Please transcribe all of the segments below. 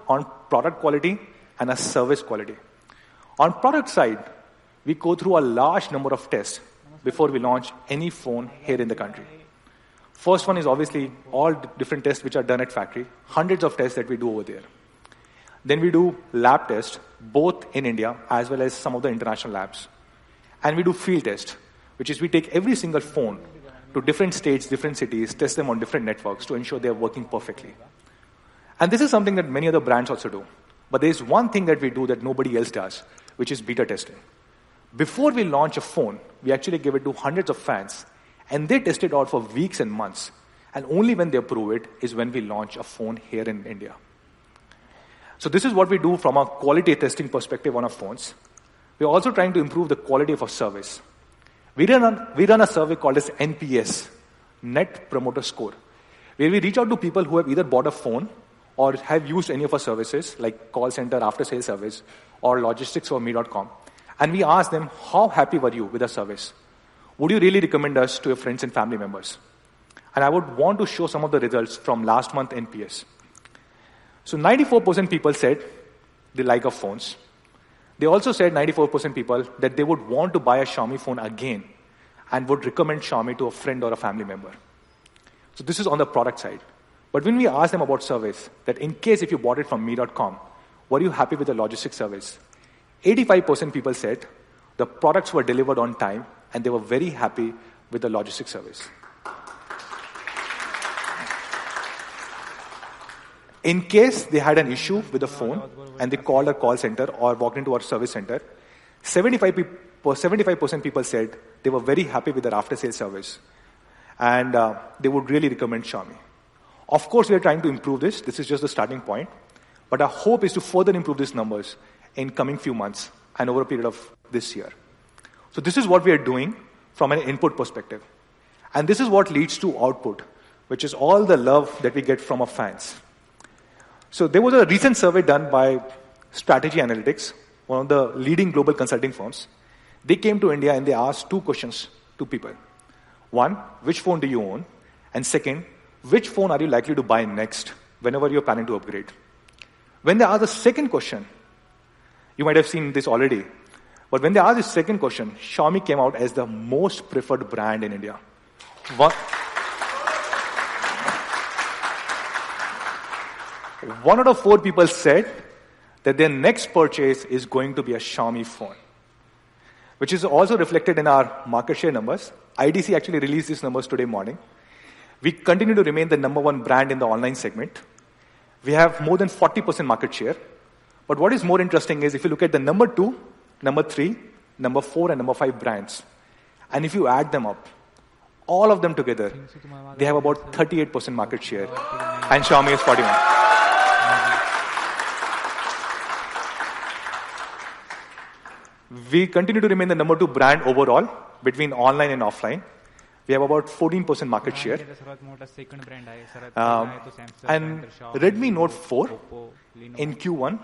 on product quality and a service quality. On product side, we go through a large number of tests before we launch any phone here in the country. First one is obviously all different tests which are done at factory, hundreds of tests that we do over there. Then we do lab tests, both in India as well as some of the international labs. And we do field tests, which is we take every single phone to different states, different cities, test them on different networks to ensure they are working perfectly. And this is something that many other brands also do. But there is one thing that we do that nobody else does, which is beta testing. Before we launch a phone, we actually give it to hundreds of fans, and they test it out for weeks and months. And only when they approve it is when we launch a phone here in India. So this is what we do from a quality testing perspective on our phones. We're also trying to improve the quality of our service. We run a survey called as NPS, Net Promoter Score, where we reach out to people who have either bought a phone or have used any of our services, like call center, after-sales service, or logistics for me.com. And we ask them, how happy were you with our service? Would you really recommend us to your friends and family members? And I would want to show some of the results from last month NPS. So 94% people said they like our phones. They also said 94% people that they would want to buy a Xiaomi phone again and would recommend Xiaomi to a friend or a family member. So this is on the product side. But when we ask them about service, that in case if you bought it from me.com, were you happy with the logistics service? 85% people said the products were delivered on time and they were very happy with the logistics service. In case they had an issue with the phone and they called our call center or walked into our service center, 75% people said they were very happy with their after-sales service and they would really recommend Xiaomi. Of course, we are trying to improve this. This is just the starting point. But our hope is to further improve these numbers in coming few months and over a period of this year. So this is what we are doing from an input perspective. And this is what leads to output, which is all the love that we get from our fans. So there was a recent survey done by Strategy Analytics, one of the leading global consulting firms. They came to India and they asked two questions to people. One, which phone do you own? And second, which phone are you likely to buy next whenever you're planning to upgrade? When they asked the second question, you might have seen this already, but when they asked the second question, Xiaomi came out as the most preferred brand in India. One out of four people said that their next purchase is going to be a Xiaomi phone, which is also reflected in our market share numbers. IDC actually released these numbers today morning. We continue to remain the number one brand in the online segment. We have more than 40% market share. But what is more interesting is if you look at the number 2, number 3, number 4, and number 5 brands, and if you add them up, all of them together, they have about 38% market share, and Xiaomi is 41. We continue to remain the number 2 brand overall between online and offline. We have about 14% market share. And Redmi Note 4, in Q1,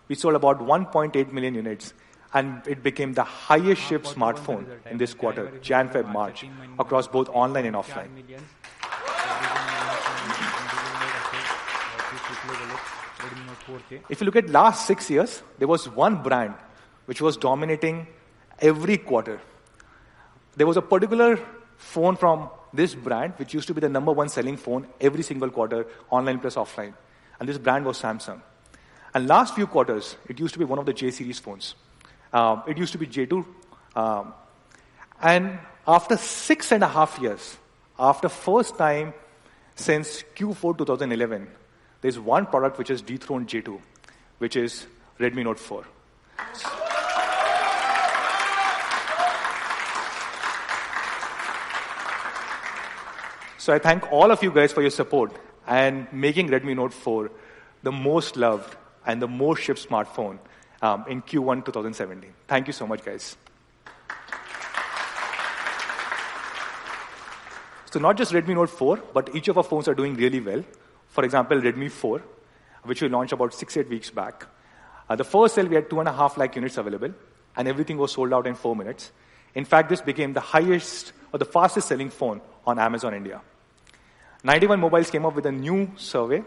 we sold about 1.8 million units. And it became the highest shipped smartphone in this quarter, Jan, Feb, March, across both online and offline. If you look at last 6 years, there was one brand which was dominating every quarter. There was a particular phone from this brand, which used to be the number 1 selling phone every single quarter, online plus offline. And this brand was Samsung. And last few quarters, it used to be one of the J series phones. It used to be J2. And after 6.5 years, after first time since Q4 2011, there's one product which has dethroned J2, which is Redmi Note 4. So I thank all of you guys for your support and making Redmi Note 4 the most loved and the most shipped smartphone in Q1 2017. Thank you so much, guys. So not just Redmi Note 4, but each of our phones are doing really well. For example, Redmi 4, which we launched about 6-8 weeks back. The first sale, we had 2.5 lakh units available, and everything was sold out in 4 minutes. In fact, this became the highest or the fastest selling phone on Amazon India. 91 Mobiles came up with a new survey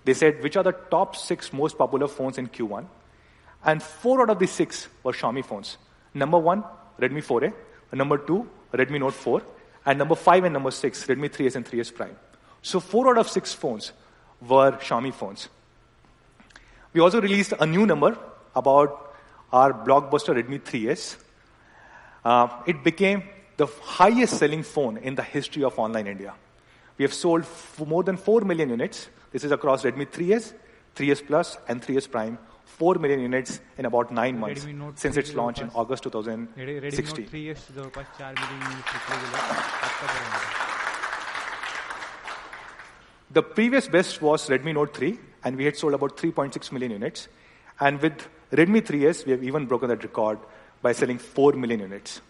They said, which are the top 6 most popular phones in Q1? And 4 out of the 6 were Xiaomi phones. Number 1, Redmi 4A. Number 2, Redmi Note 4. And number 5 and number 6, Redmi 3S and 3S Prime. So 4 out of 6 phones were Xiaomi phones. We also released a new number about our blockbuster Redmi 3S. It became the highest selling phone in the history of online India. We have sold more than 4 million units. This is across Redmi 3S, 3S Plus, and 3S Prime. 4 million units in about 9 months since its launch in August 2016. The previous best was Redmi Note 3, and we had sold about 3.6 million units. And with Redmi 3S, we have even broken that record by selling 4 million units.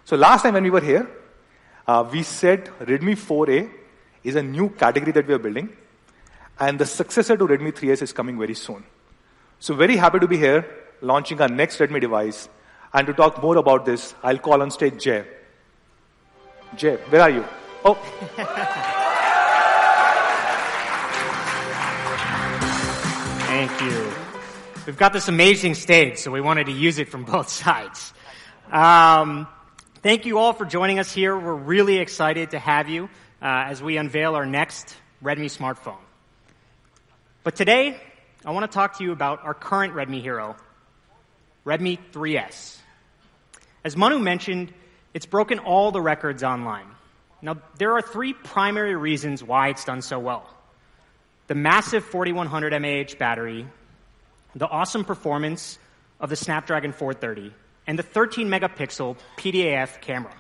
So last time when we were here, we said Redmi 4A is a new category that we are building, and the successor to Redmi 3S is coming very soon. So very happy to be here, launching our next Redmi device. And to talk more about this, I'll call on stage Jay. Jay, where are you? Oh. Thank you. We've got this amazing stage, so we wanted to use it from both sides. Thank you all for joining us here. We're really excited to have you as we unveil our next Redmi smartphone. But today, I want to talk to you about our current Redmi hero, Redmi 3S. As Manu mentioned, it's broken all the records online. Now, there are 3 primary reasons why it's done so well. The massive 4100 mAh battery, the awesome performance of the Snapdragon 430, and the 13-megapixel PDAF camera.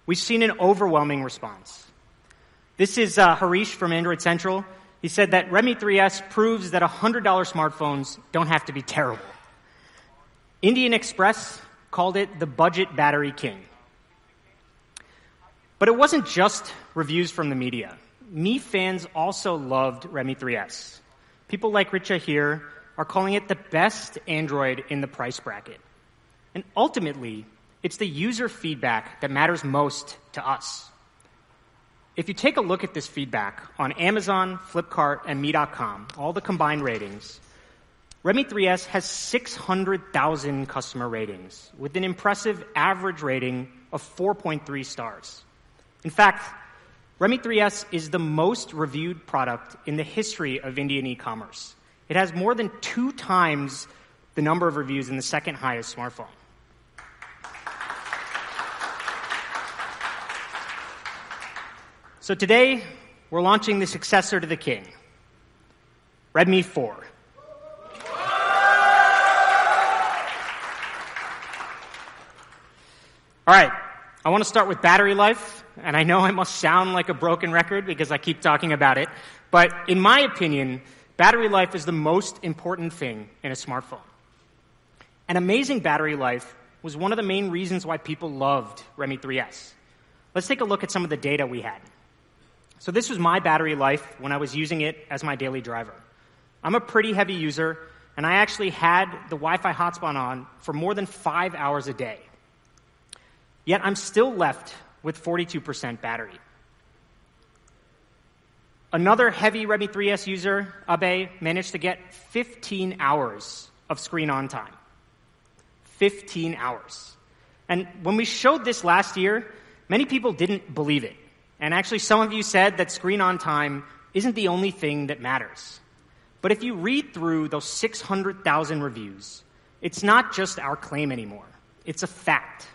We've seen an overwhelming response. This is Harish from Android Central. He said that Redmi 3S proves that $100 smartphones don't have to be terrible. Indian Express called it the budget battery king. But it wasn't just reviews from the media. Mi fans also loved Redmi 3S. People like Richa here are calling it the best Android in the price bracket. And ultimately, it's the user feedback that matters most to us. If you take a look at this feedback on Amazon, Flipkart, and Me.com, all the combined ratings, Redmi 3S has 600,000 customer ratings with an impressive average rating of 4.3 stars. In fact, Redmi 3S is the most reviewed product in the history of Indian e-commerce. It has more than 2 times the number of reviews in the second highest smartphone. So today, we're launching the successor to the king, Redmi 4. All right, I want to start with battery life, and I know I must sound like a broken record because I keep talking about it, but in my opinion, battery life is the most important thing in a smartphone. And amazing battery life was one of the main reasons why people loved Redmi 3S. Let's take a look at some of the data we had. So this was my battery life when I was using it as my daily driver. I'm a pretty heavy user, and I actually had the Wi-Fi hotspot on for more than 5 hours a day. Yet I'm still left with 42% battery. Another heavy Redmi 3S user, Abe, managed to get 15 hours of screen on time. 15 hours. And when we showed this last year, many people didn't believe it. And actually, some of you said that screen on time isn't the only thing that matters. But if you read through those 600,000 reviews, it's not just our claim anymore. It's a fact.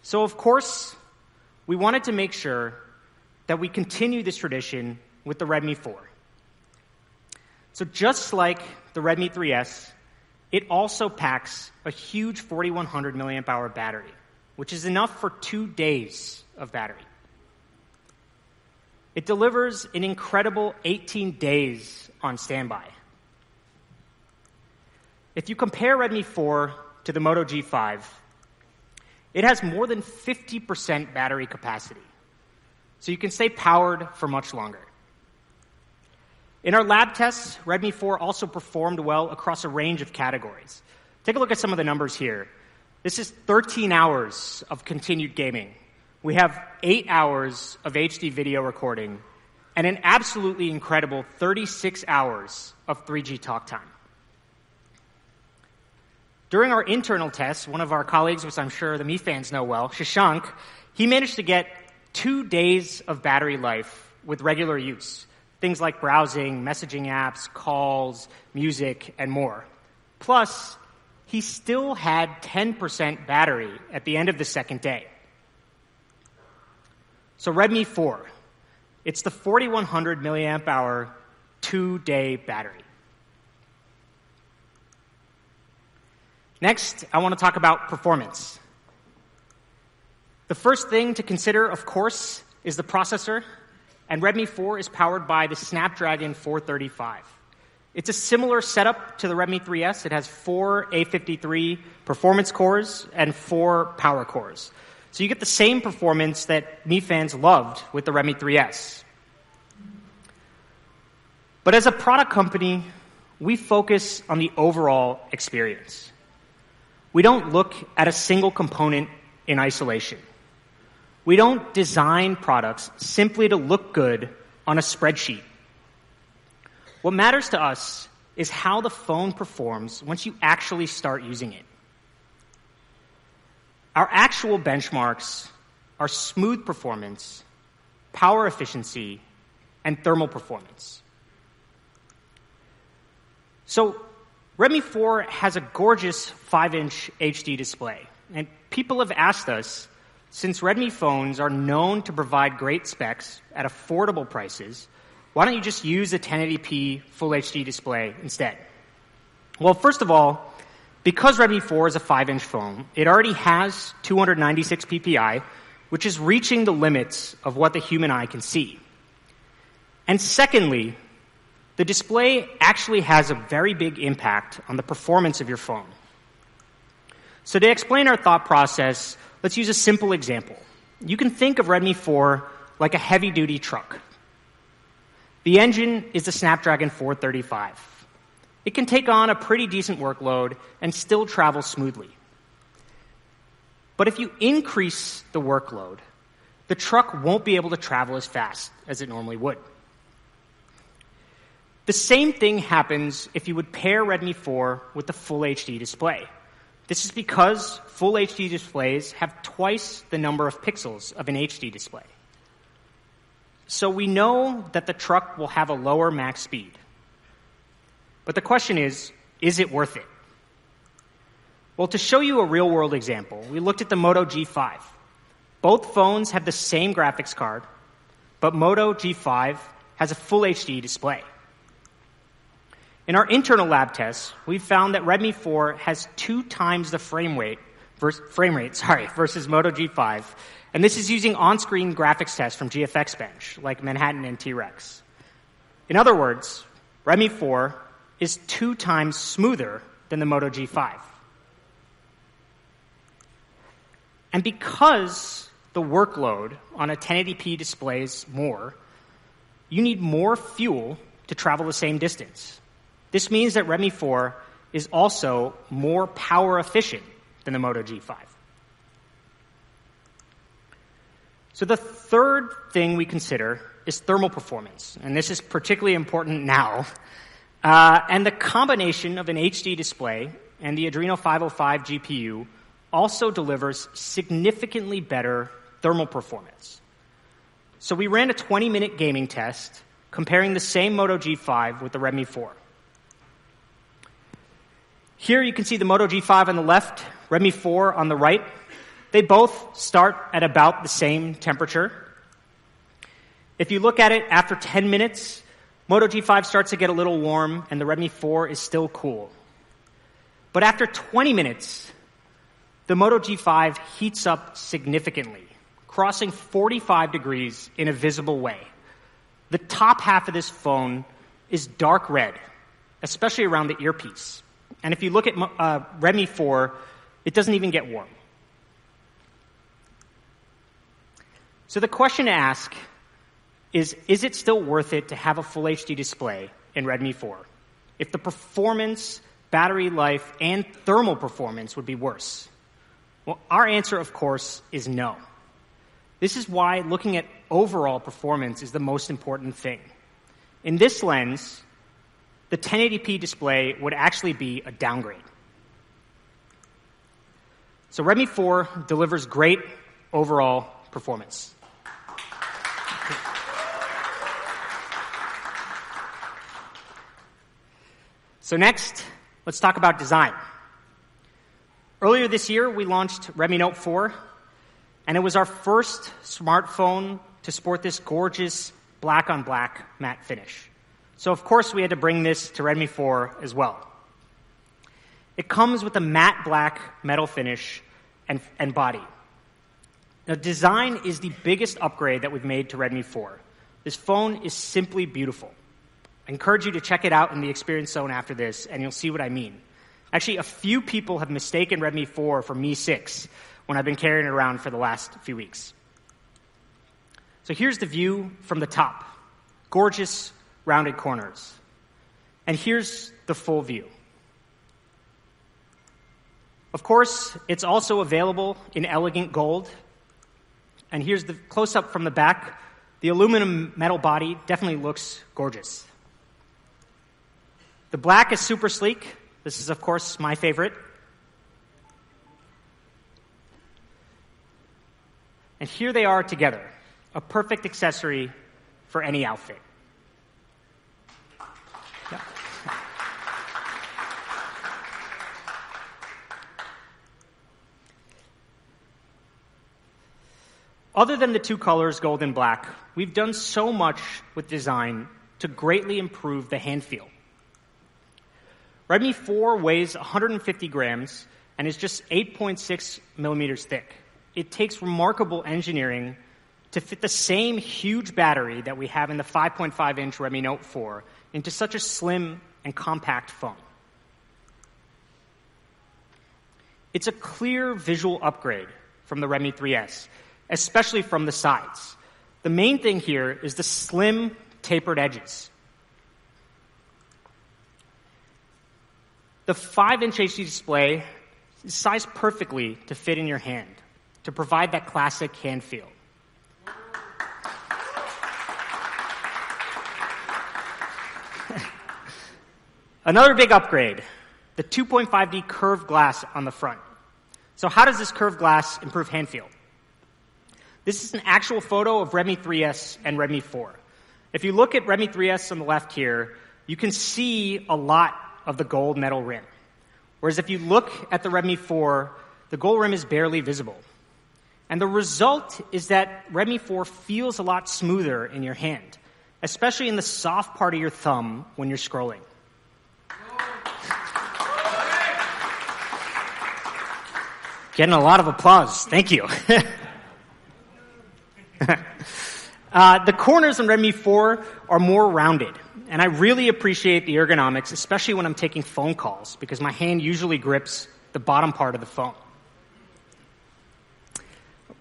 So, of course, we wanted to make sure that we continue this tradition with the Redmi 4. So just like the Redmi 3S, it also packs a huge 4100 milliamp hour battery, which is enough for 2 days of battery. It delivers an incredible 18 days on standby. If you compare Redmi 4 to the Moto G5, it has more than 50% battery capacity, so you can stay powered for much longer. In our lab tests, Redmi 4 also performed well across a range of categories. Take a look at some of the numbers here. This is 13 hours of continued gaming. We have 8 hours of HD video recording and an absolutely incredible 36 hours of 3G talk time. During our internal tests, one of our colleagues, which I'm sure the Mi fans know well, Shashank, he managed to get 2 days of battery life with regular use. Things like browsing, messaging apps, calls, music, and more. Plus, he still had 10% battery at the end of the second day. So Redmi 4, it's the 4100 milliamp hour 2-day battery. Next, I want to talk about performance. The first thing to consider, of course, is the processor, and Redmi 4 is powered by the Snapdragon 435. It's a similar setup to the Redmi 3S. It has 4 A53 performance cores and 4 power cores. So you get the same performance that Mi fans loved with the Redmi 3S. But as a product company, we focus on the overall experience. We don't look at a single component in isolation. We don't design products simply to look good on a spreadsheet. What matters to us is how the phone performs once you actually start using it. Our actual benchmarks are smooth performance, power efficiency, and thermal performance. So, Redmi 4 has a gorgeous 5-inch HD display, and people have asked us, since Redmi phones are known to provide great specs at affordable prices, why don't you just use a 1080p Full HD display instead? Well, first of all, because Redmi 4 is a 5-inch phone, it already has 296 ppi, which is reaching the limits of what the human eye can see. And secondly, the display actually has a very big impact on the performance of your phone. So to explain our thought process, let's use a simple example. You can think of Redmi 4 like a heavy-duty truck. The engine is the Snapdragon 435. It can take on a pretty decent workload and still travel smoothly. But if you increase the workload, the truck won't be able to travel as fast as it normally would. The same thing happens if you would pair Redmi 4 with the Full HD display. This is because Full HD displays have twice the number of pixels of an HD display. So we know that the truck will have a lower max speed. But the question is it worth it? Well, to show you a real-world example, we looked at the Moto G5. Both phones have the same graphics card, but Moto G5 has a Full HD display. In our internal lab tests, we found that Redmi 4 has 2 times the frame rate versus Moto G5, and this is using on-screen graphics tests from GFX Bench, like Manhattan and T-Rex. In other words, Redmi 4 is 2 times smoother than the Moto G5. And because the workload on a 1080p display is more, you need more fuel to travel the same distance. This means that Redmi 4 is also more power efficient than the Moto G5. So the third thing we consider is thermal performance, and this is particularly important now. And the combination of an HD display and the Adreno 505 GPU also delivers significantly better thermal performance. So we ran a 20-minute gaming test comparing the same Moto G5 with the Redmi 4. Here you can see the Moto G5 on the left, Redmi 4 on the right. They both start at about the same temperature. If you look at it after 10 minutes, Moto G5 starts to get a little warm and the Redmi 4 is still cool. But after 20 minutes, the Moto G5 heats up significantly, crossing 45 degrees in a visible way. The top half of this phone is dark red, especially around the earpiece. And if you look at Redmi 4, it doesn't even get warm. So the question to ask is it still worth it to have a Full HD display in Redmi 4 if the performance, battery life, and thermal performance would be worse? Well, our answer, of course, is no. This is why looking at overall performance is the most important thing. In this lens, the 1080p display would actually be a downgrade. So Redmi 4 delivers great overall performance. So next, let's talk about design. Earlier this year, we launched Redmi Note 4, and it was our first smartphone to sport this gorgeous black-on-black matte finish. So of course, we had to bring this to Redmi 4 as well. It comes with a matte black metal finish and body. Now, design is the biggest upgrade that we've made to Redmi 4. This phone is simply beautiful. I encourage you to check it out in the experience zone after this, and you'll see what I mean. Actually, a few people have mistaken Redmi 4 for Mi 6 when I've been carrying it around for the last few weeks. So here's the view from the top. Gorgeous, rounded corners. And here's the full view. Of course, it's also available in elegant gold. And here's the close-up from the back. The aluminum metal body definitely looks gorgeous. The black is super sleek. This is, of course, my favorite. And here they are together, a perfect accessory for any outfit. Yeah. Other than the two colors, gold and black, we've done so much with design to greatly improve the hand feel. Redmi 4 weighs 150 grams and is just 8.6 millimeters thick. It takes remarkable engineering to fit the same huge battery that we have in the 5.5-inch Redmi Note 4 into such a slim and compact phone. It's a clear visual upgrade from the Redmi 3S, especially from the sides. The main thing here is the slim, tapered edges. The 5-inch HD display is sized perfectly to fit in your hand, to provide that classic hand feel. Another big upgrade, the 2.5D curved glass on the front. So how does this curved glass improve hand feel? This is an actual photo of Redmi 3S and Redmi 4. If you look at Redmi 3S on the left here, you can see a lot of the gold metal rim. Whereas if you look at the Redmi 4, the gold rim is barely visible. And the result is that Redmi 4 feels a lot smoother in your hand, especially in the soft part of your thumb when you're scrolling. Getting a lot of applause. Thank you. The corners on Redmi 4 are more rounded, and I really appreciate the ergonomics, especially when I'm taking phone calls, because my hand usually grips the bottom part of the phone.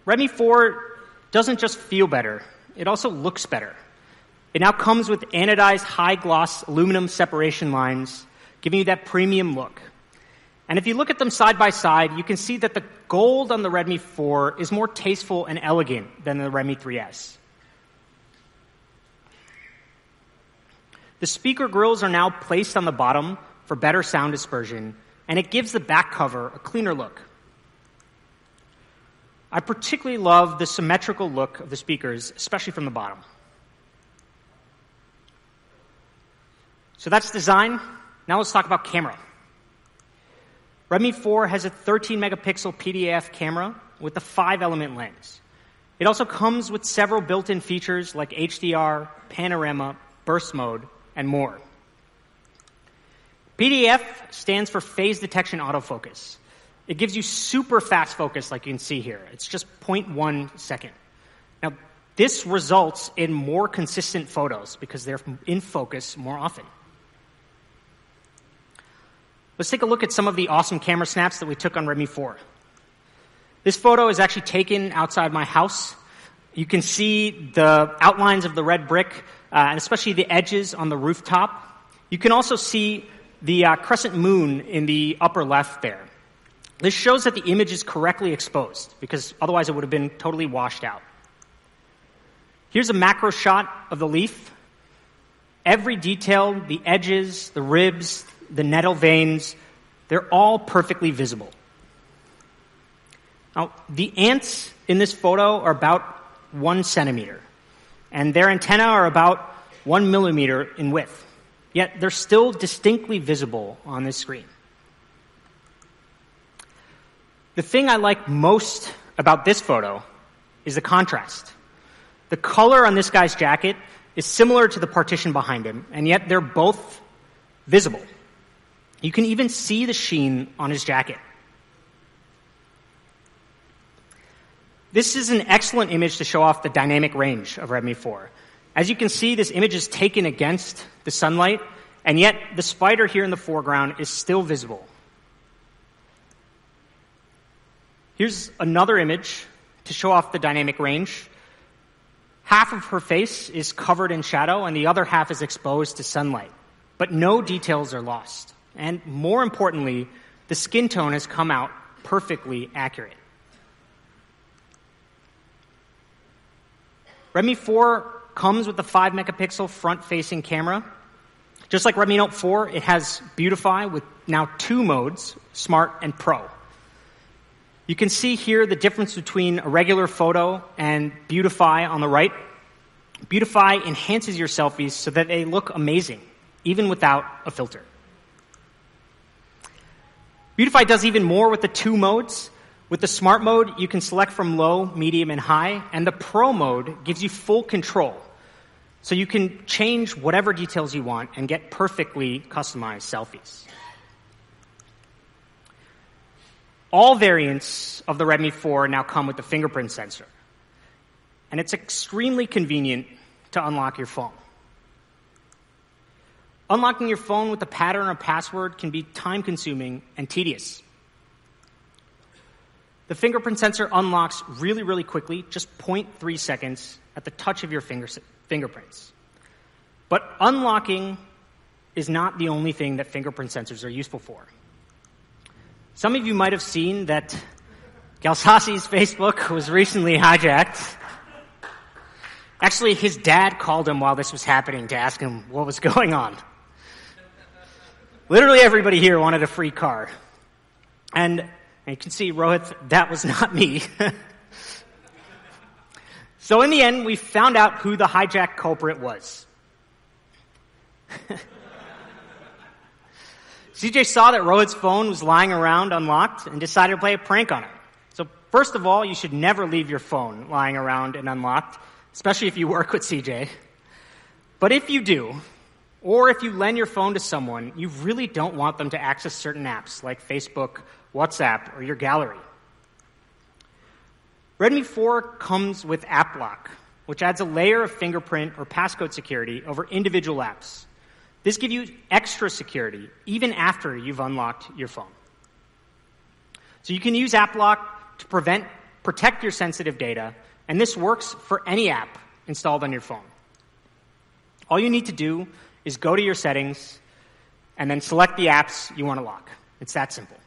Redmi 4 doesn't just feel better, it also looks better. It now comes with anodized high-gloss aluminum separation lines, giving you that premium look. And if you look at them side by side, you can see that the gold on the Redmi 4 is more tasteful and elegant than the Redmi 3S. The speaker grills are now placed on the bottom for better sound dispersion, and it gives the back cover a cleaner look. I particularly love the symmetrical look of the speakers, especially from the bottom. So that's design. Now let's talk about camera. Redmi 4 has a 13-megapixel PDAF camera with a 5-element lens. It also comes with several built-in features like HDR, panorama, burst mode, and more. PDAF stands for phase detection autofocus. It gives you super fast focus like you can see here. It's just 0.1 second. Now, this results in more consistent photos because they're in focus more often. Let's take a look at some of the awesome camera snaps that we took on Redmi 4. This photo is actually taken outside my house. You can see the outlines of the red brick, and especially the edges on the rooftop. You can also see the crescent moon in the upper left there. This shows that the image is correctly exposed, because otherwise it would have been totally washed out. Here's a macro shot of the leaf. Every detail, the edges, the ribs, the nettle veins, they're all perfectly visible. Now, the ants in this photo are about 1 centimeter, and their antennae are about 1 millimeter in width, yet they're still distinctly visible on this screen. The thing I like most about this photo is the contrast. The color on this guy's jacket is similar to the partition behind him, and yet they're both visible. You can even see the sheen on his jacket. This is an excellent image to show off the dynamic range of Redmi 4. As you can see, this image is taken against the sunlight, and yet the spider here in the foreground is still visible. Here's another image to show off the dynamic range. Half of her face is covered in shadow, and the other half is exposed to sunlight. But no details are lost. And more importantly, the skin tone has come out perfectly accurate. Redmi 4 comes with a 5-megapixel front-facing camera. Just like Redmi Note 4, it has Beautify with now 2 modes, Smart and Pro. You can see here the difference between a regular photo and Beautify on the right. Beautify enhances your selfies so that they look amazing, even without a filter. Beautify does even more with the 2 modes. With the Smart mode, you can select from low, medium, and high, and the Pro mode gives you full control. So you can change whatever details you want and get perfectly customized selfies. All variants of the Redmi 4 now come with the fingerprint sensor, and it's extremely convenient to unlock your phone. Unlocking your phone with a pattern or password can be time-consuming and tedious. The fingerprint sensor unlocks really, really quickly, just 0.3 seconds at the touch of your fingerprints. But unlocking is not the only thing that fingerprint sensors are useful for. Some of you might have seen that Galsasi's Facebook was recently hijacked. Actually, his dad called him while this was happening to ask him what was going on. Literally everybody here wanted a free car. And you can see, Rohit, that was not me. So in the end, we found out who the hijack culprit was. CJ saw that Rohit's phone was lying around unlocked and decided to play a prank on it. So first of all, you should never leave your phone lying around and unlocked, especially if you work with CJ. But if you do, or if you lend your phone to someone, you really don't want them to access certain apps like Facebook, WhatsApp, or your gallery. Redmi 4 comes with App Lock, which adds a layer of fingerprint or passcode security over individual apps. This gives you extra security even after you've unlocked your phone. So you can use App Lock to protect your sensitive data, and this works for any app installed on your phone. All you need to do is go to your settings and then select the apps you want to lock. It's that simple.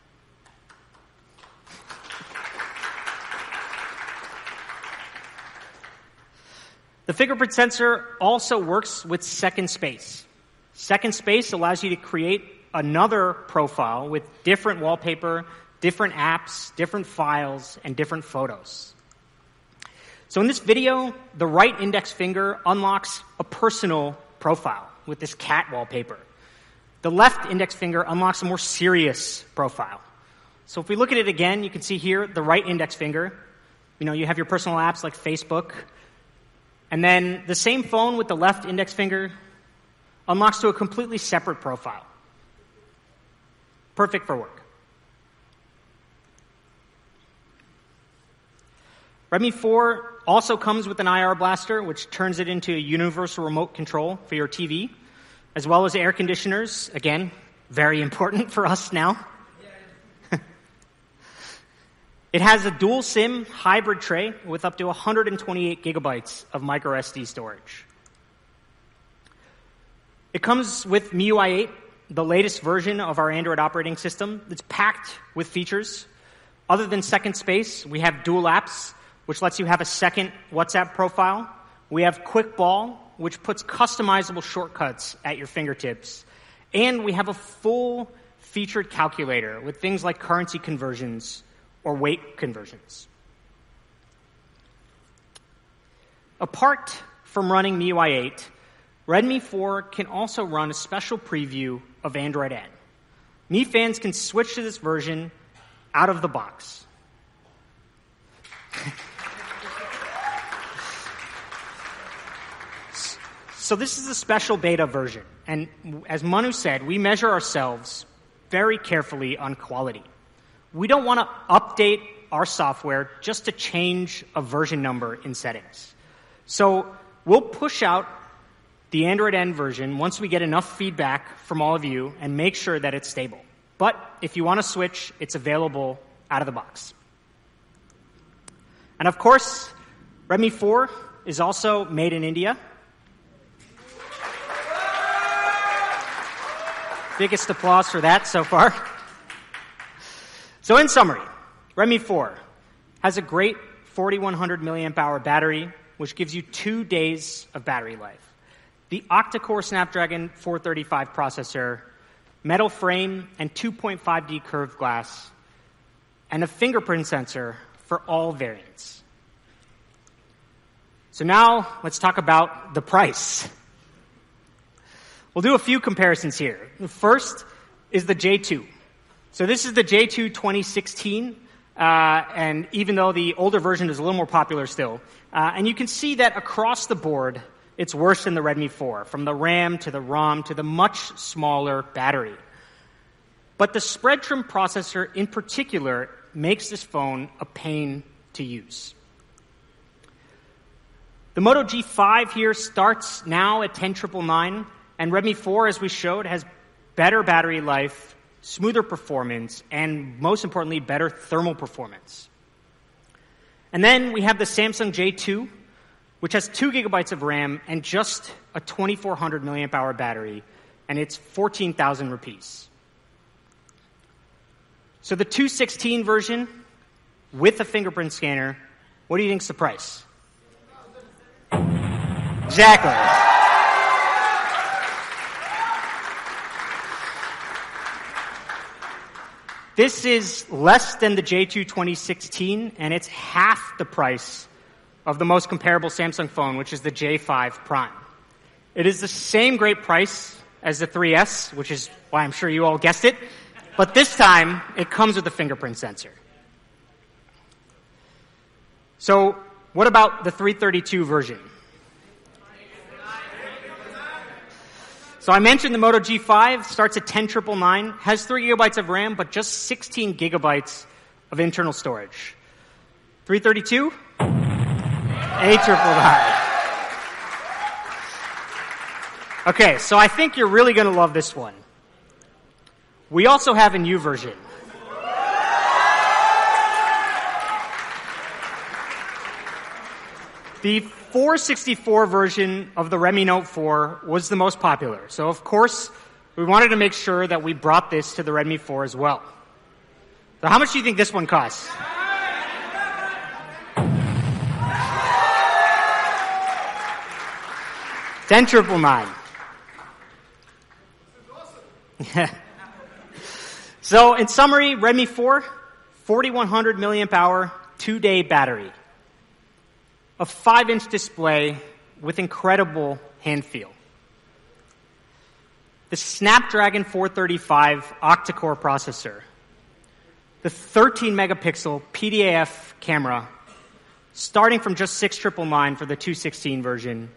The fingerprint sensor also works with Second Space. Second Space allows you to create another profile with different wallpaper, different apps, different files, and different photos. So in this video, the right index finger unlocks a personal profile with this cat wallpaper. The left index finger unlocks a more serious profile. So if we look at it again, you can see here the right index finger. You have your personal apps like Facebook. And then the same phone with the left index finger unlocks to a completely separate profile. Perfect for work. Redmi 4 also comes with an IR blaster, which turns it into a universal remote control for your TV, as well as air conditioners. Again, very important for us now. It has a dual SIM hybrid tray with up to 128 gigabytes of micro SD storage. It comes with MIUI 8, the latest version of our Android operating system. It's packed with features. Other than Second Space, we have dual apps, which lets you have a second WhatsApp profile We have Quick Ball, which puts customizable shortcuts at your fingertips. And we have a full featured calculator with things like currency conversions or weight conversions. Apart from running MIUI 8, Redmi 4 can also run a special preview of Android N. Mi fans can switch to this version out of the box. So this is a special beta version. And as Manu said, we measure ourselves very carefully on quality. We don't want to update our software just to change a version number in settings. So we'll push out the Android N version once we get enough feedback from all of you and make sure that it's stable. But if you want to switch, it's available out of the box. And of course, Redmi 4 is also made in India. Biggest applause for that so far. So in summary, Redmi 4 has a great 4100 milliamp hour battery, which gives you 2 days of battery life. The octa-core Snapdragon 435 processor, metal frame, and 2.5D curved glass, and a fingerprint sensor for all variants. So now let's talk about the price. We'll do a few comparisons here. The first is the J2. So this is the J2 2016, and even though the older version is a little more popular still, and you can see that across the board, it's worse than the Redmi 4, from the RAM to the ROM to the much smaller battery. But the spread trim processor in particular makes this phone a pain to use. The Moto G5 here starts now at 10,999, and Redmi 4, as we showed, has better battery life, smoother performance, and most importantly, better thermal performance. And then we have the Samsung J2, which has 2 gigabytes of RAM and just a 2400 milliamp hour battery, and it's 14,000 rupees. So the 216 version with a fingerprint scanner, what do you think's the price? Exactly. This is less than the J2 2016, and it's half the price of the most comparable Samsung phone, which is the J5 Prime. It is the same great price as the 3S, which is why I'm sure you all guessed it, but this time it comes with a fingerprint sensor. So what about the 332 version? So I mentioned the Moto G5 starts at 10,999, has 3 gigabytes of RAM, but just 16 gigabytes of internal storage. 332? 8,999. Okay, so I think you're really going to love this one. We also have a new version. The 464 version of the Redmi Note 4 was the most popular. So, of course, we wanted to make sure that we brought this to the Redmi 4 as well. So how much do you think this one costs? $10,999. So, in summary, Redmi 4, 4100 milliamp hour, 2-day battery. A 5-inch display with incredible hand feel. The Snapdragon 435 octa-core processor. The 13-megapixel PDAF camera, starting from just 6,999 for the 216 version,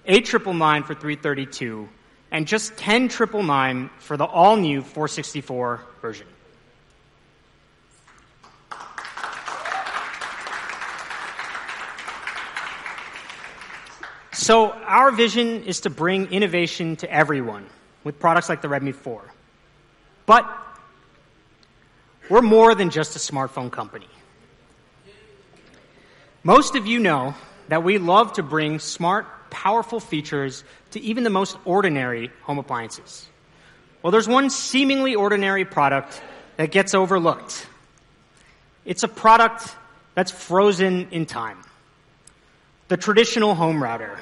8,999 for 332, and just 10,999 for the all-new 464 version. So our vision is to bring innovation to everyone with products like the Redmi 4. But we're more than just a smartphone company. Most of you know that we love to bring smart, powerful features to even the most ordinary home appliances. Well, there's one seemingly ordinary product that gets overlooked. It's a product that's frozen in time. the traditional home router.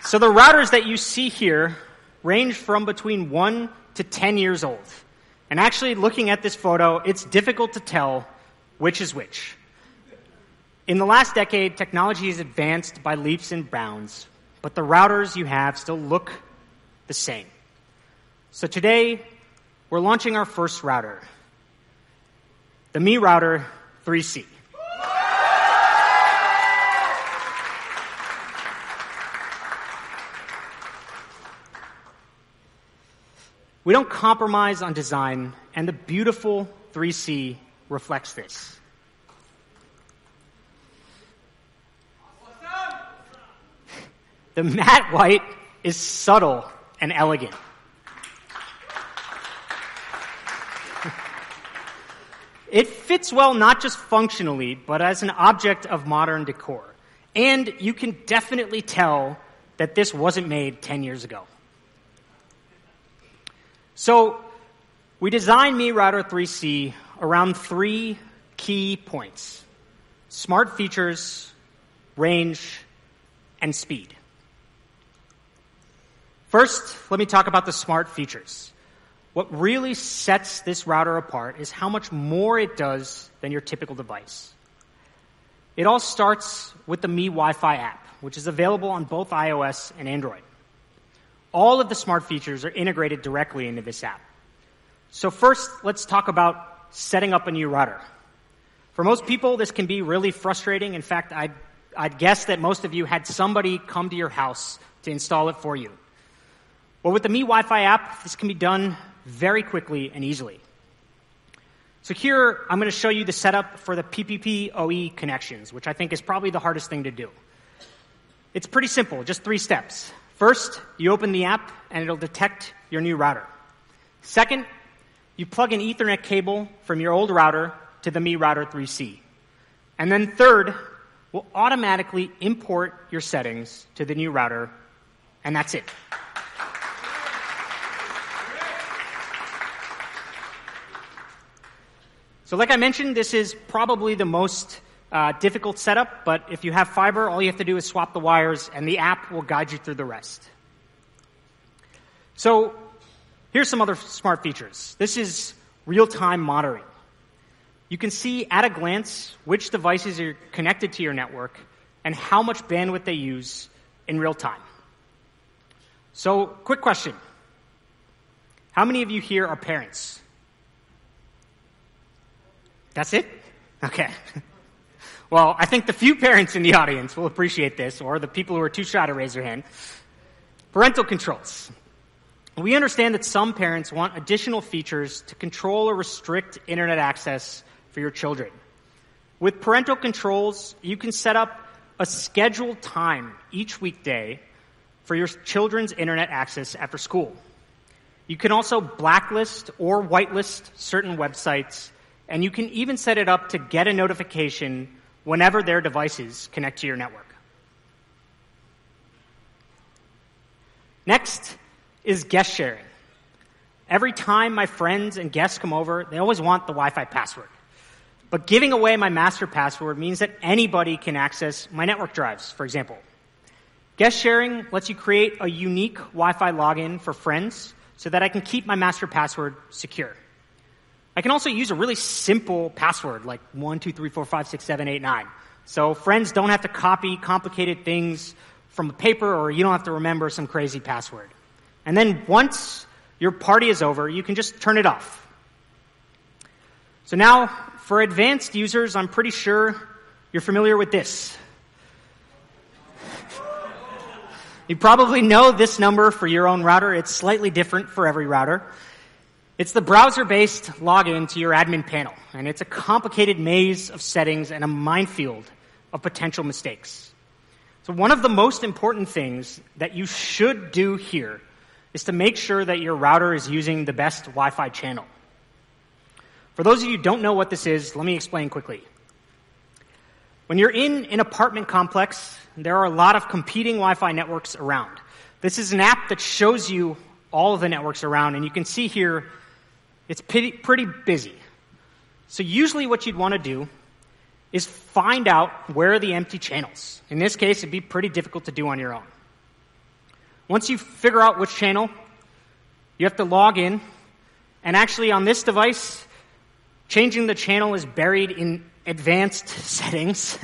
So the routers that you see here range from between 1 to 10 years old. And actually, looking at this photo, it's difficult to tell which is which. In the last decade, technology has advanced by leaps and bounds, but the routers you have still look the same. So today, we're launching our first router, the Mi Router 3C. We don't compromise on design, and the beautiful 3C reflects this. The matte white is subtle and elegant. It fits well not just functionally, but as an object of modern decor. And you can definitely tell that this wasn't made 10 years ago. So we designed Mi Router 3C around 3 key points: smart features, range, and speed. First, let me talk about the smart features. What really sets this router apart is how much more it does than your typical device. It all starts with the Mi Wi-Fi app, which is available on both iOS and Android. All of the smart features are integrated directly into this app. So first, let's talk about setting up a new router. For most people, this can be really frustrating. In fact, I'd guess that most of you had somebody come to your house to install it for you. Well, with the Mi Wi-Fi app, this can be done very quickly and easily. So here, I'm going to show you the setup for the PPP-oE connections, which I think is probably the hardest thing to do. It's pretty simple, just 3 steps. First, you open the app, and it'll detect your new router. Second, you plug an Ethernet cable from your old router to the Mi Router 3C. And then third, we'll automatically import your settings to the new router, and that's it. So like I mentioned, this is probably the most difficult setup, but if you have fiber, all you have to do is swap the wires, and the app will guide you through the rest. So here's some other smart features. This is real-time monitoring. You can see at a glance which devices are connected to your network and how much bandwidth they use in real time. So, quick question. How many of you here are parents? That's it? Okay. Well, I think the few parents in the audience will appreciate this, or the people who are too shy to raise their hand. Parental controls. We understand that some parents want additional features to control or restrict internet access for your children. With parental controls, you can set up a scheduled time each weekday for your children's internet access after school. You can also blacklist or whitelist certain websites, and you can even set it up to get a notification whenever their devices connect to your network. Next is guest sharing. Every time my friends and guests come over, they always want the Wi-Fi password. But giving away my master password means that anybody can access my network drives, for example. Guest sharing lets you create a unique Wi-Fi login for friends so that I can keep my master password secure. I can also use a really simple password like 1, 2, 3, 4, 5, 6, 7, 8, 9. So friends don't have to copy complicated things from a paper, or you don't have to remember some crazy password. And then once your party is over, you can just turn it off. So now, for advanced users, I'm pretty sure you're familiar with this. You probably know this number for your own router. It's slightly different for every router. It's the browser-based login to your admin panel, and it's a complicated maze of settings and a minefield of potential mistakes. So one of the most important things that you should do here is to make sure that your router is using the best Wi-Fi channel. For those of you who don't know what this is, let me explain quickly. When you're in an apartment complex, there are a lot of competing Wi-Fi networks around. This is an app that shows you all of the networks around, and you can see here it's pretty busy. So usually what you'd want to do is find out where are the empty channels. In this case, it'd be pretty difficult to do on your own. Once you figure out which channel, you have to log in. And actually on this device, changing the channel is buried in advanced settings.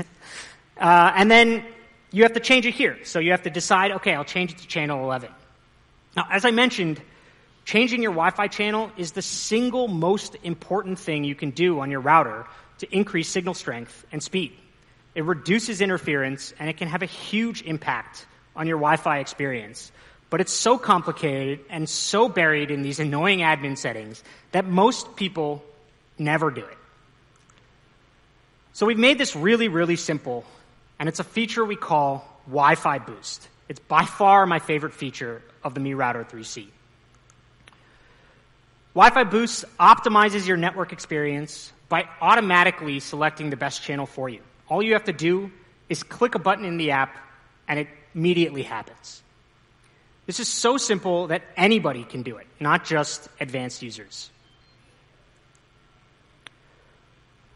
And then you have to change it here. So you have to decide, okay, I'll change it to channel 11. Now, as I mentioned, changing your Wi-Fi channel is the single most important thing you can do on your router to increase signal strength and speed. It reduces interference, and it can have a huge impact on your Wi-Fi experience. But it's so complicated and so buried in these annoying admin settings that most people never do it. So we've made this really, really simple, and it's a feature we call Wi-Fi Boost. It's by far my favorite feature of the Mi Router 3C. Wi-Fi Boost optimizes your network experience by automatically selecting the best channel for you. All you have to do is click a button in the app, and it immediately happens. This is so simple that anybody can do it, not just advanced users.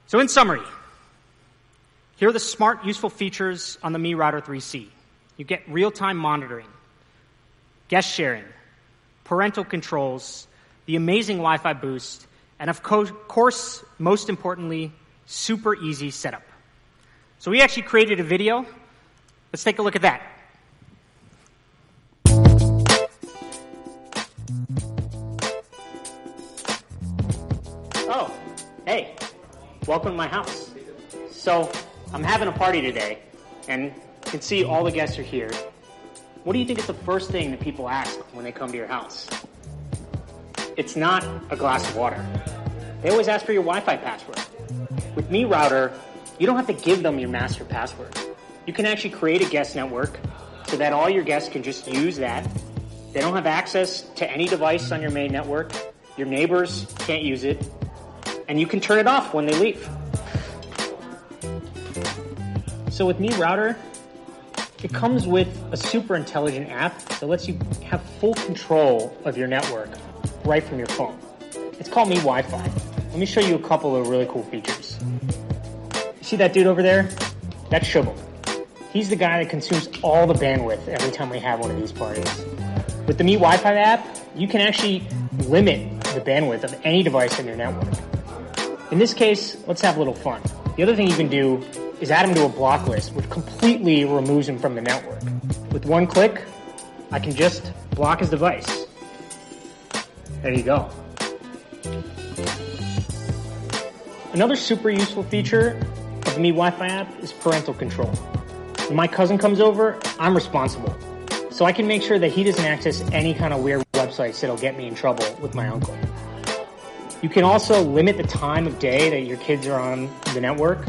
So in summary, here are the smart, useful features on the Mi Router 3C. You get real-time monitoring, guest sharing, parental controls, the amazing Wi-Fi boost, and of course, most importantly, super easy setup. So we actually created a video. Let's take a look at that. Oh, hey, welcome to my house. So I'm having a party today, and you can see all the guests are here. What do you think is the first thing that people ask when they come to your house? It's not a glass of water. They always ask for your Wi-Fi password. With Mi Router, you don't have to give them your master password. You can actually create a guest network so that all your guests can just use that. They don't have access to any device on your main network. Your neighbors can't use it. And you can turn it off when they leave. So with Mi Router, it comes with a super intelligent app that lets you have full control of your network right from your phone. It's called Mi Wi-Fi. Let me show you a couple of really cool features. You see that dude over there? That's Shubham. He's the guy that consumes all the bandwidth every time we have one of these parties. With the Mi Wi-Fi app, you can actually limit the bandwidth of any device in your network. In this case, let's have a little fun. The other thing you can do is add him to a block list, which completely removes him from the network. With one click, I can just block his device. There you go. Another super useful feature of the Mi Wi-Fi app is parental control. When my cousin comes over, I'm responsible. So I can make sure that he doesn't access any kind of weird websites that'll get me in trouble with my uncle. You can also limit the time of day that your kids are on the network.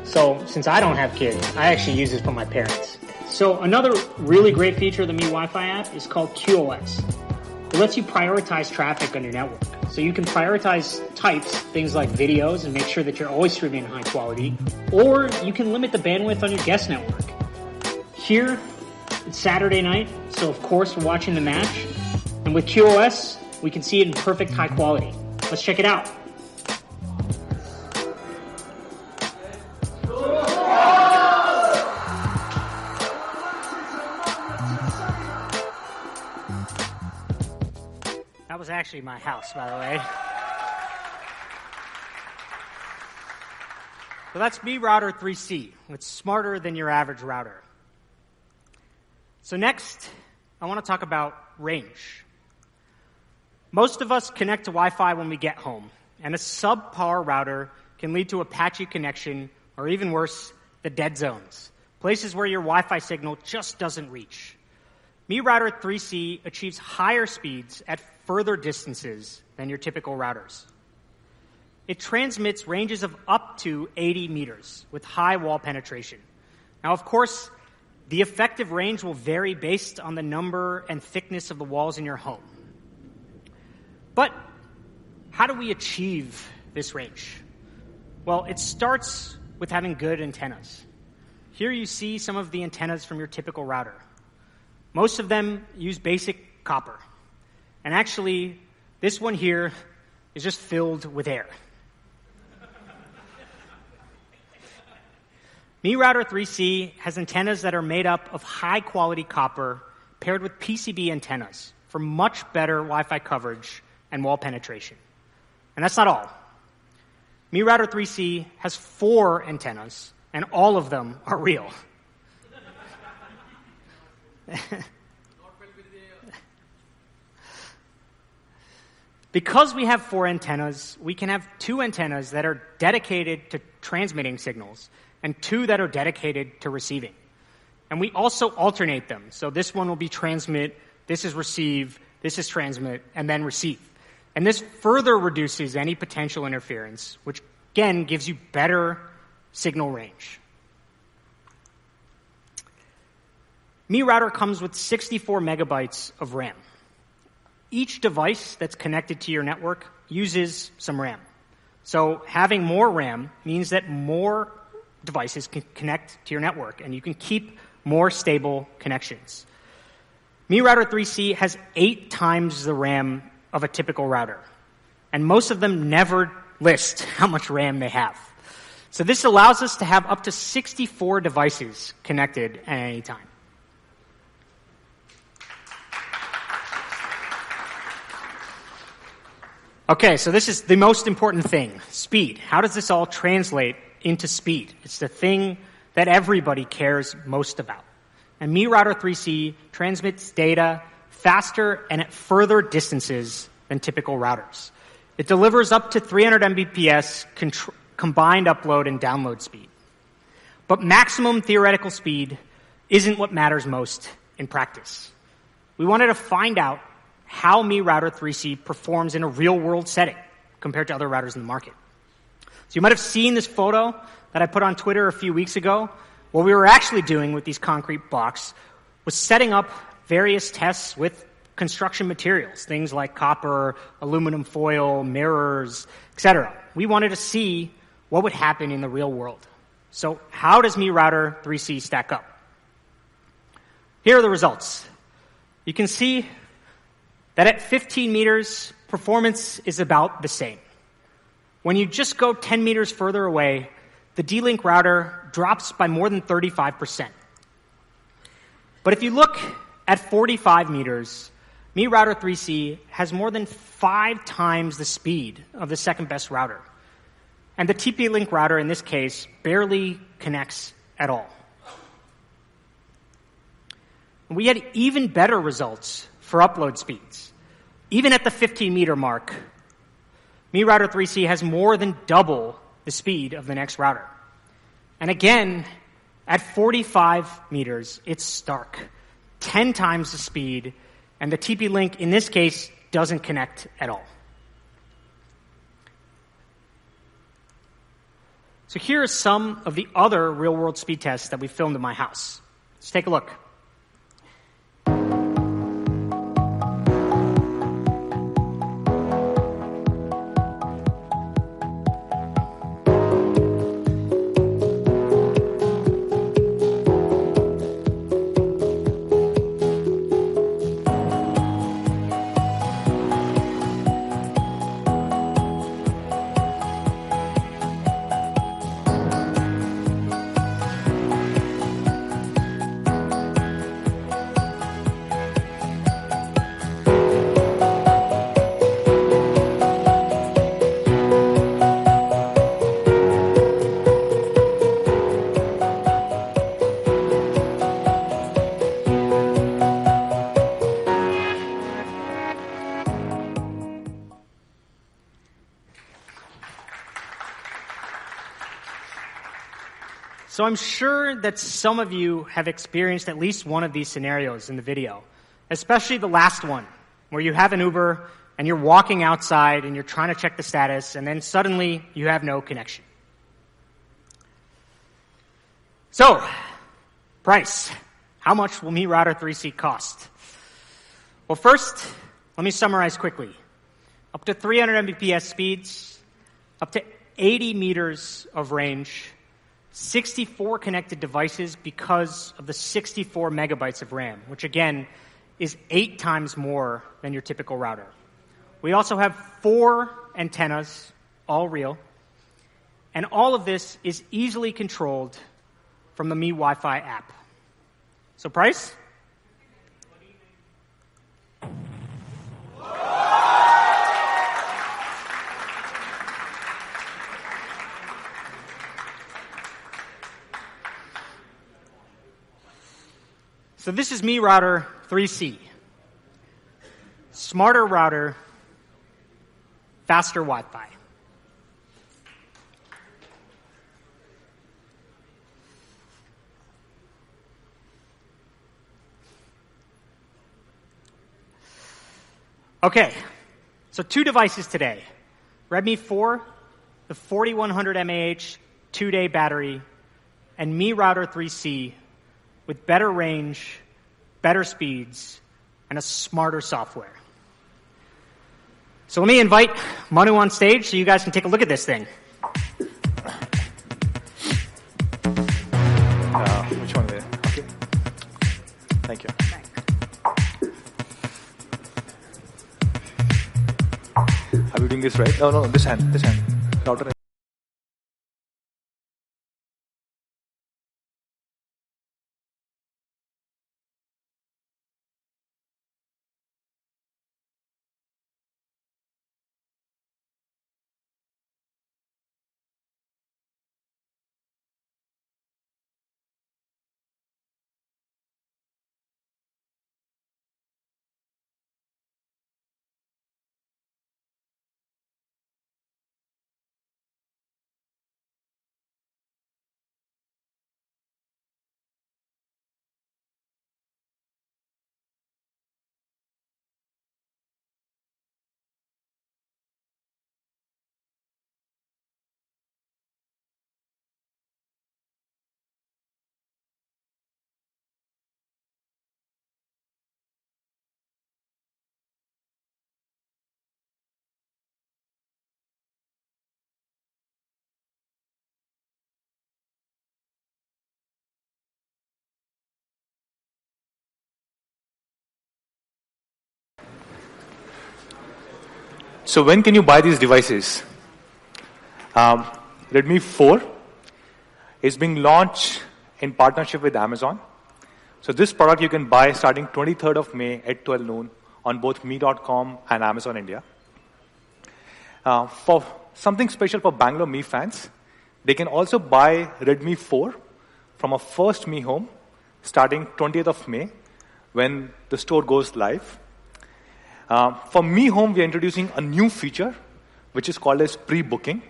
So since I don't have kids, I actually use this for my parents. So another really great feature of the Mi Wi-Fi app is called QoS. It lets you prioritize traffic on your network. So you can prioritize types, things like videos, and make sure that you're always streaming in high quality. Or you can limit the bandwidth on your guest network. Here, it's Saturday night, so of course we're watching the match. And with QoS, we can see it in perfect high quality. Let's check it out. That was actually my house, by the way. So that's Mi Router 3C. It's smarter than your average router. So next, I want to talk about range. Most of us connect to Wi-Fi when we get home, and a subpar router can lead to a patchy connection, or even worse, the dead zones, places where your Wi-Fi signal just doesn't reach. Mi Router 3C achieves higher speeds at further distances than your typical routers. It transmits ranges of up to 80 meters with high wall penetration. Now, of course, the effective range will vary based on the number and thickness of the walls in your home. But how do we achieve this range? Well, it starts with having good antennas. Here you see some of the antennas from your typical router. Most of them use basic copper. And actually, this one here is just filled with air. Mi Router 3C has antennas that are made up of high-quality copper paired with PCB antennas for much better Wi-Fi coverage and wall penetration. And that's not all. Mi Router 3C has 4 antennas, and all of them are real. Because we have 4 antennas, we can have 2 antennas that are dedicated to transmitting signals and 2 that are dedicated to receiving. And we also alternate them. So this one will be transmit, this is receive, this is transmit, and then receive. And this further reduces any potential interference, which again gives you better signal range. Mi Router comes with 64 megabytes of RAM. Each device that's connected to your network uses some RAM. So having more RAM means that more devices can connect to your network, and you can keep more stable connections. Mi Router 3C has 8 times the RAM of a typical router, and most of them never list how much RAM they have. So this allows us to have up to 64 devices connected at any time. Okay, so this is the most important thing, speed. How does this all translate into speed? It's the thing that everybody cares most about. And Mi Router 3C transmits data faster and at further distances than typical routers. It delivers up to 300 Mbps combined upload and download speed. But maximum theoretical speed isn't what matters most in practice. We wanted to find out how Mi Router 3C performs in a real-world setting compared to other routers in the market. So you might have seen this photo that I put on Twitter a few weeks ago. What we were actually doing with these concrete blocks was setting up various tests with construction materials, things like copper, aluminum foil, mirrors, etc. We wanted to see what would happen in the real world. So how does Mi Router 3C stack up? Here are the results. You can see that at 15 meters, performance is about the same. When you just go 10 meters further away, the D-Link router drops by more than 35%. But if you look at 45 meters, Mi Router 3C has more than 5 times the speed of the second best router. And the TP-Link router, in this case, barely connects at all. We had even better results for upload speeds. Even at the 15-meter mark, Mi Router 3C has more than double the speed of the next router. And again, at 45 meters, it's stark. 10 times the speed, and the TP-Link, in this case, doesn't connect at all. So here are some of the other real-world speed tests that we filmed in my house. Let's take a look. So I'm sure that some of you have experienced at least one of these scenarios in the video, especially the last one, where you have an Uber and you're walking outside and you're trying to check the status, and then suddenly you have no connection. So, price. How much will Mi Router 3C cost? Well, first, let me summarize quickly. Up to 300 Mbps speeds, up to 80 meters of range, 64 connected devices because of the 64 megabytes of RAM, which again is 8 times more than your typical router. We also have 4 antennas, all real, and all of this is easily controlled from the Mi Wi-Fi app. So price? So this is Mi Router 3C. Smarter router, faster Wi-Fi. Okay, so 2 devices today. Redmi 4, the 4100 mAh 2-day battery, and Mi Router 3C with better range, better speeds, and a smarter software. So let me invite Manu on stage so you guys can take a look at this thing. Which one there? Okay. Thank you. Are we doing this right? No, this hand. Router. So when can you buy these devices? Redmi 4 is being launched in partnership with Amazon. So this product you can buy starting 23rd of May at 12 noon on both Mi.com and Amazon India. For something special for Bangalore Mi fans, they can also buy Redmi 4 from a first Mi Home starting 20th of May when the store goes live. For Mi Home, we are introducing a new feature, which is called as pre-booking.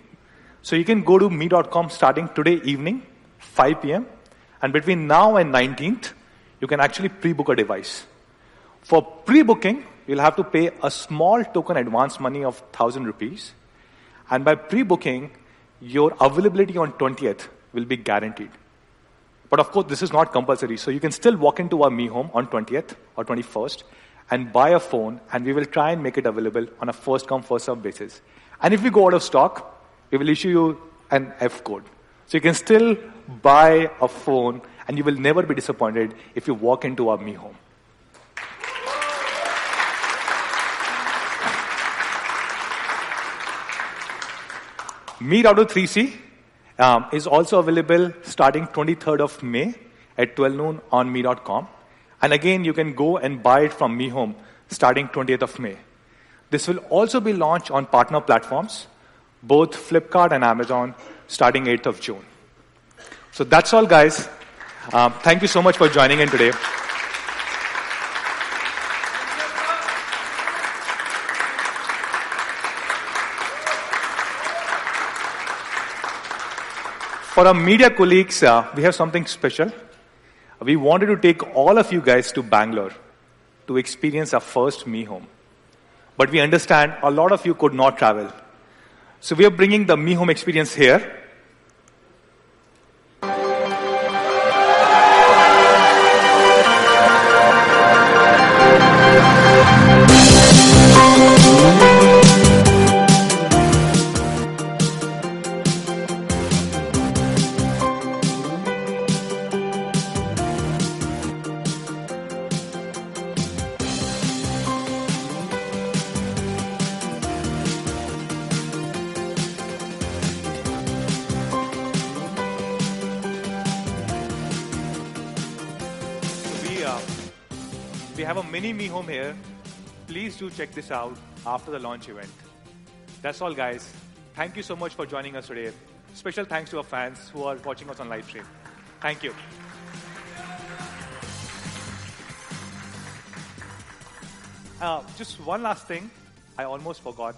So you can go to Mi.com starting today evening, 5 p.m. And between now and 19th, you can actually pre-book a device. For pre-booking, you'll have to pay a small token advance money of 1,000 rupees. And by pre-booking, your availability on 20th will be guaranteed. But of course, this is not compulsory. So you can still walk into our Mi Home on 20th or 21st and buy a phone, and we will try and make it available on a first-come, first-served basis. And if we go out of stock, we will issue you an F code. So you can still buy a phone, and you will never be disappointed if you walk into our Mi Home. Mi Router 3C is also available starting 23rd of May at 12 noon on Mi.com. And again, you can go and buy it from Mi Home starting 20th of May. This will also be launched on partner platforms, both Flipkart and Amazon, starting 8th of June. So that's all, guys. Thank you so much for joining in today. For our media colleagues, we have something special. We wanted to take all of you guys to Bangalore to experience our first Mi Home. But we understand a lot of you could not travel. So we are bringing the Mi Home experience here. have a mini Mi Home here. Please do check this out after the launch event. That's all, guys. Thank you so much for joining us today. Special thanks to our fans who are watching us on live stream. Thank you. Just one last thing I almost forgot.